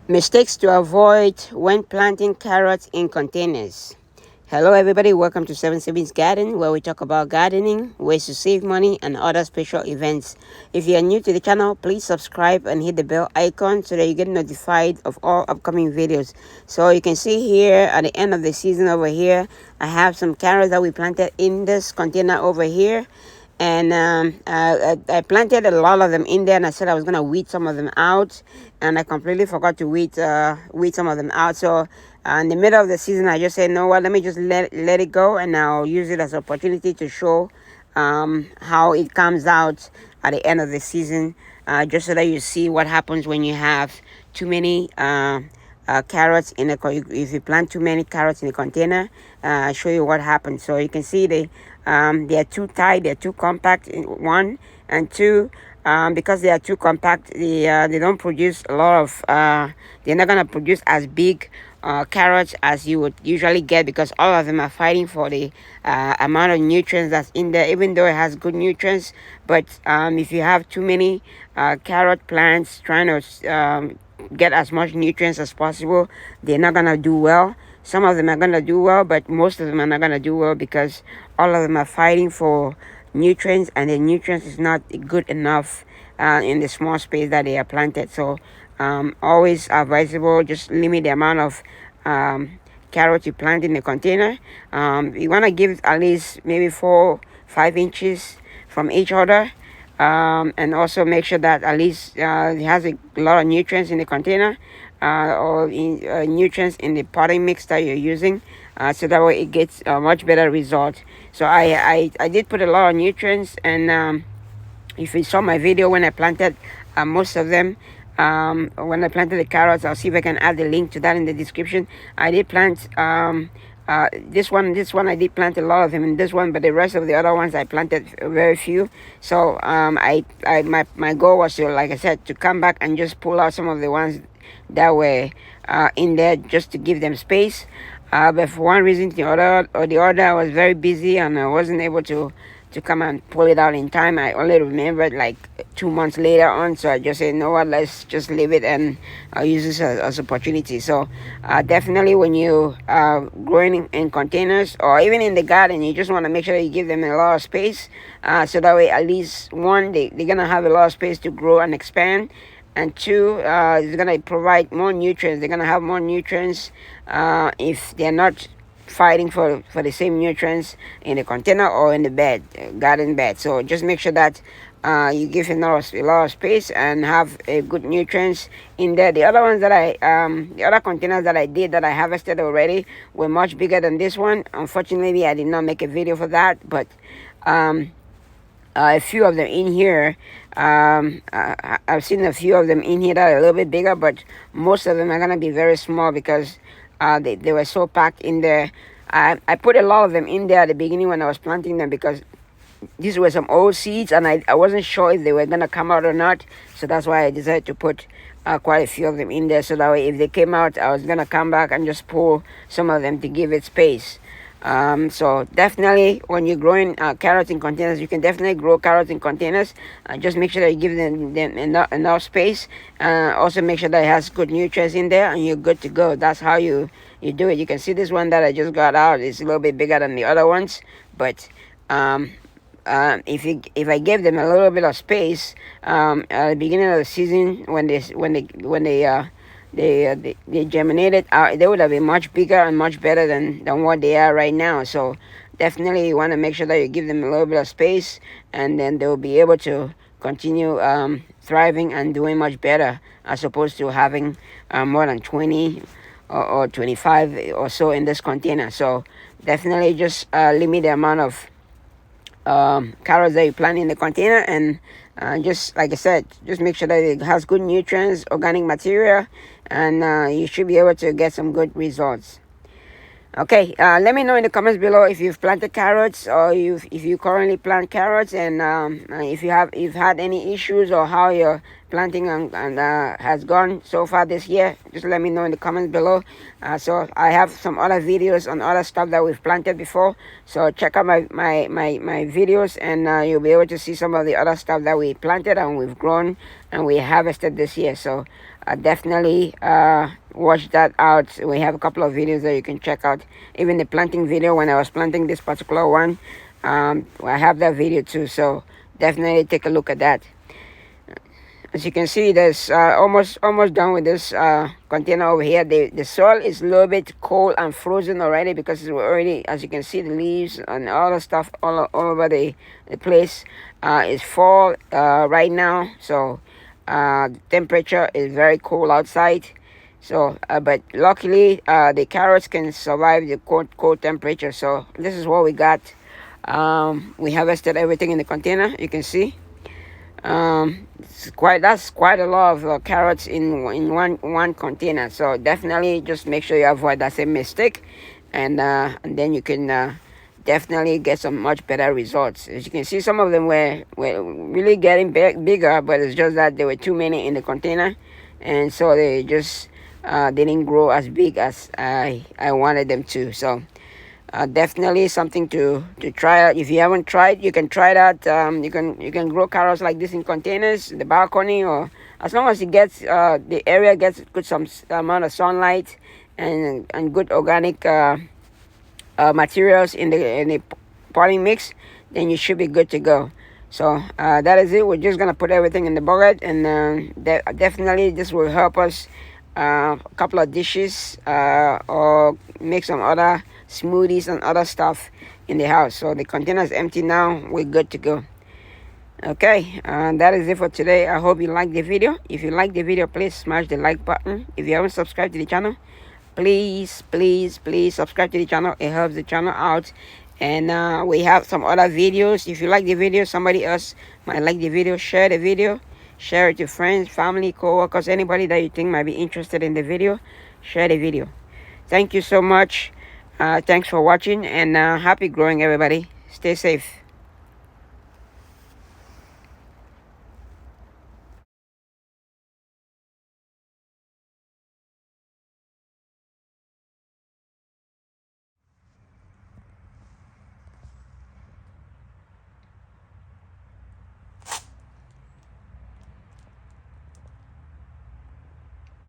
Mistakes to avoid when planting carrots in containers. Hello, everybody. Welcome to Seven Siblings Garden, where we talk about gardening, ways to save money, and other special events. If you are new to the channel, please subscribe and hit the bell icon so that you get notified of all upcoming videos. So you can see here at the end of the season over here, I have some carrots that we planted in this container over here. And I planted a lot of them in there, and I said I was gonna weed some of them out, and I completely forgot to weed some of them out. So in the middle of the season, I just said, no, what? Let me just let it go, and I'll use it as an opportunity to show how it comes out at the end of the season, just so that you see what happens when you have too many. Carrots in a if you plant too many carrots in a container. I'll show you what happens. So you can see they are too tight, they're too compact, one, and two, because they are too compact, they don't produce a lot of they're not going to produce as big carrots as you would usually get, because all of them are fighting for the amount of nutrients that's in there, even though it has good nutrients. But if you have too many carrot plants trying to get as much nutrients as possible, they're not gonna do well. Some of them are gonna do well, but most of them are not gonna do well, because all of them are fighting for nutrients, and the nutrients is not good enough in the small space that they are planted. So always advisable, just limit the amount of carrots you plant in the container. You want to give at least maybe 4-5 inches from each other, and also make sure that at least it has a lot of nutrients in the container, or nutrients in the potting mix that you're using, so that way it gets a much better result. So I did put a lot of nutrients, and if you saw my video when I planted most of them, when I planted the carrots, I'll see if I can add the link to that in the description. I did plant this one I did plant a lot of them in this one, but the rest of the other ones I planted very few. So my goal was to, like I said, to come back and just pull out some of the ones that were in there, just to give them space. But for one reason or the other, I was very busy and I wasn't able to come and pull it out in time. I only remembered like 2 months later on, so I just said, no, what, let's just leave it, and I'll use this as opportunity. So definitely when you are growing in containers or even in the garden, you just want to make sure that you give them a lot of space, so that way at least one, they're gonna have a lot of space to grow and expand, and two, it's gonna provide more nutrients. They're gonna have more nutrients if they're not fighting for the same nutrients in the container or in the bed, garden bed. So just make sure that you give them a lot of space and have good nutrients in there. The other ones that the other containers that I harvested already were much bigger than this one. Unfortunately, I did not make a video for that, but a few of them in here, I've seen a few of them in here that are a little bit bigger, but most of them are gonna be very small, because they were so packed in there. I put a lot of them in there at the beginning when I was planting them, because these were some old seeds and I wasn't sure if they were going to come out or not. So that's why I decided to put quite a few of them in there, so that way if they came out, I was going to come back and just pull some of them to give it space. So definitely when you're growing carrots in containers, you can definitely grow carrots in containers. Just make sure that you give them enough space. Also make sure that it has good nutrients in there, and you're good to go. That's how you do it. You can see this one that I just got out is a little bit bigger than the other ones, but if I gave them a little bit of space at the beginning of the season, when they germinated, they would have been much bigger and much better than what they are right now. So definitely you want to make sure that you give them a little bit of space, and then they'll be able to continue thriving and doing much better, as opposed to having more than 20 or 25 or so in this container. So definitely just limit the amount of carrots that you plant in the container, and just like I said, just make sure that it has good nutrients, organic material, and you should be able to get some good results. Okay, let me know in the comments below if you've planted carrots, or if you currently plant carrots, and if you've had any issues, or how your planting and has gone so far this year. Just let me know in the comments below. So I have some other videos on other stuff that we've planted before, so check out my videos, and you'll be able to see some of the other stuff that we planted and we've grown and we harvested this year. So definitely watch that out. We have a couple of videos that you can check out, even the planting video when I was planting this particular one. I have that video too, so definitely take a look at that. As you can see, there's almost done with this container over here. The soil is a little bit cold and frozen already, because it's already, as you can see, the leaves and all the stuff all over the place. It's fall right now, so the temperature is very cold outside. So but luckily the carrots can survive the cold temperature. So this is what we got. We harvested everything in the container. You can see that's quite a lot of carrots in one container. So definitely just make sure you avoid that same mistake, and then you can definitely get some much better results. As you can see, some of them were really getting bigger, but it's just that there were too many in the container, and so they just didn't grow as big as I wanted them to. So definitely something to try out. If you haven't tried, you can try that. You can grow carrots like this in containers, in the balcony, or as long as it gets the area gets some amount of sunlight and good organic materials in the potting mix, then you should be good to go. So that is it. We're just gonna put everything in the bucket, and definitely this will help us a couple of dishes or make some other smoothies and other stuff in the house. So the container is empty now. We're good to go. Okay, that is it for today. I hope you liked the video. If you like the video, please smash the like button. If you haven't subscribed to the channel, please subscribe to the channel. It helps the channel out. And we have some other videos. If you like the video, somebody else might like the video, share the video. Share it to friends, family, co-workers, anybody that you think might be interested in the video. Share the video. Thank you so much. Thanks for watching, and happy growing, everybody. Stay safe.